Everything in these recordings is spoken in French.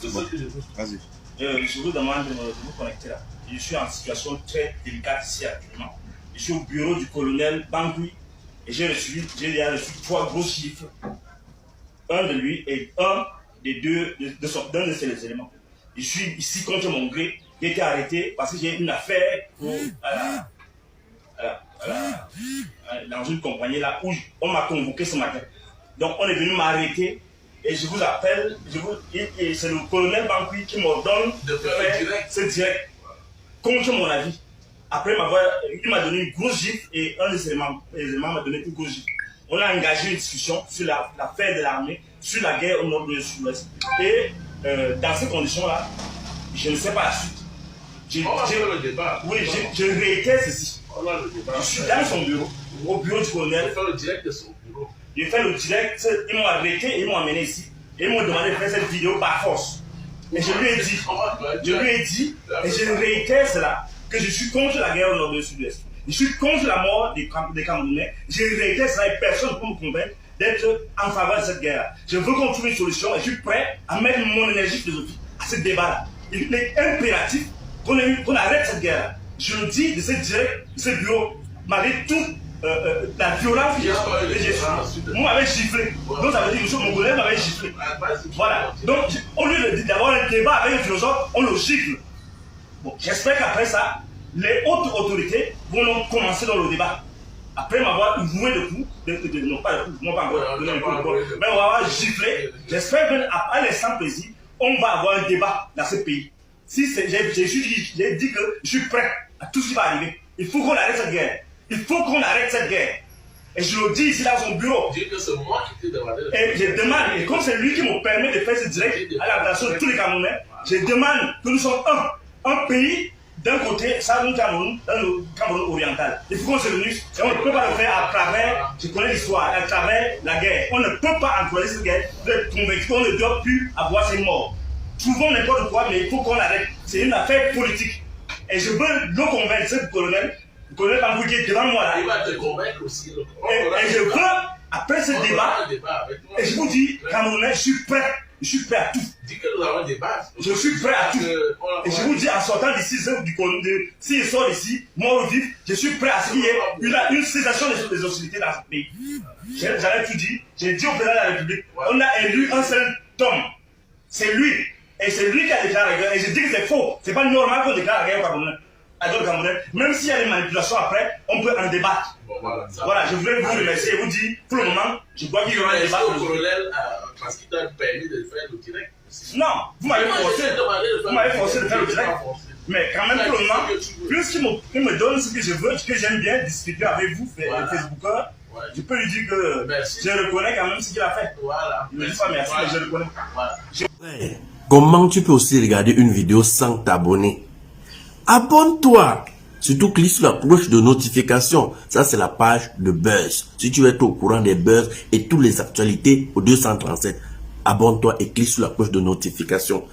Vas-y. Je vous demande de vous connecter là. Je suis en situation très délicate ici actuellement. Je suis au bureau du colonel Bangui et j'ai reçu 3 gros chiffres. Un de lui et un des deux d'un de ses éléments. Je suis ici contre mon gré. J'ai été arrêté parce que j'ai une affaire dans une compagnie là où on m'a convoqué ce matin. Donc on est venu m'arrêter et je vous appelle, et c'est le colonel Bangui qui m'ordonne de faire ce direct contre mon avis. Après il m'a donné une grosse gifle et un des éléments m'a donné une grosse gifle. On a engagé une discussion sur l'affaire de l'armée, sur la guerre au nord de l'Ouest. Et dans ces conditions-là, je ne sais pas la suite. Oui, je réitère ceci. Je suis dans son bureau, au bureau du colonel. Il fait le direct de son bureau. J'ai fait le direct, ils m'ont arrêté et ils m'ont amené ici. Et ils m'ont demandé de faire cette vidéo par force. Et je lui ai dit, et je réitère cela, que je suis contre la guerre au nord du Sud-Est. Je suis contre la mort des Camerounais. Je réitère cela et personne ne peut me convaincre d'être en faveur de cette guerre. Je veux qu'on trouve une solution et je suis prêt à mettre mon énergie philosophique à ce débat-là. Il est impératif qu'on arrête cette guerre. Je le dis de ce direct, de ce bureau, malgré toute la violence que j'ai subie. Moi, m'avait giflé. Donc ça veut dire que M. Mongolais m'avait giflé. Voilà. Donc, au lieu d'avoir un débat avec un philosophe, on le gifle. Bon, j'espère qu'après ça, les hautes autorités vont donc commencer dans le débat. Après m'avoir voué de coups, non pas de coups, non pas encore, mais on va avoir giflé. J'espère qu'à l'instant précis, on va avoir un débat dans ce pays. Si j'ai dit que je suis prêt à tout ce qui va arriver. Il faut qu'on arrête cette guerre. Il faut qu'on arrête cette guerre. Et je le dis ici dans son bureau. Dis que c'est moi qui t'ai demandé. Et je demande, et comme c'est lui qui me permet de faire ce direct à l'attention de tous les Camerounais, je demande que nous sommes un pays. D'un côté, ça nous Cameroun, dans le Cameroun oriental. Il faut qu'on se réunisse et on ne peut pas le faire à travers, je connais l'histoire, à travers la guerre. On ne peut pas encourager cette guerre, vous êtes convaincus qu'on ne doit plus avoir ces morts. Trouvons n'importe quoi, mais il faut qu'on arrête. C'est une affaire politique. Et je veux le convaincre, ce colonel Bangui qui est devant moi là. Il va te convaincre aussi. Et je veux, après ce débat, et je vous dis, Camerounais, je suis prêt à tout. Dis que nous avons des bases. Je suis prêt à tout. Et je vous dis, en sortant d'ici, s'il sort d'ici, mort ou vif, je suis prêt à ce qu'il y ait une cessation des hostilités dans ce pays. J'avais tout dit. J'ai dit au président de la République, on a élu un seul homme. C'est lui. Et c'est lui qui a déclaré la guerre. Et je dis que c'est faux. C'est pas normal qu'on déclare la guerre au Cameroun. À d'autres Camerounais. Même s'il y a des manipulations après, on peut en débattre. Bon, voilà, je voulais vous remercier et vous dire, pour le moment, je crois qu'il y aura un débat. Est-ce que le colonel, parce qu'il t'a permis de faire le direct? Non, vous m'avez forcé de faire le direct. Mais quand même, pour le moment, puisqu'il me donne ce que je veux, ce que j'aime bien discuter avec vous, les Facebookers, je peux lui dire que je reconnais quand même ce qu'il a fait. Voilà. Il ne dit pas merci, mais je reconnais. Ouais. Comment tu peux aussi regarder une vidéo sans t'abonner? Abonne-toi! Surtout clique sur la cloche de notification. Ça, c'est la page de Buzz. Si tu veux être au courant des buzz et toutes les actualités au 237, abonne-toi et clique sur la cloche de notification.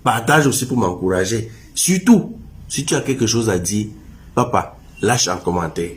Partage aussi pour m'encourager. Surtout, si tu as quelque chose à dire, papa, lâche un commentaire.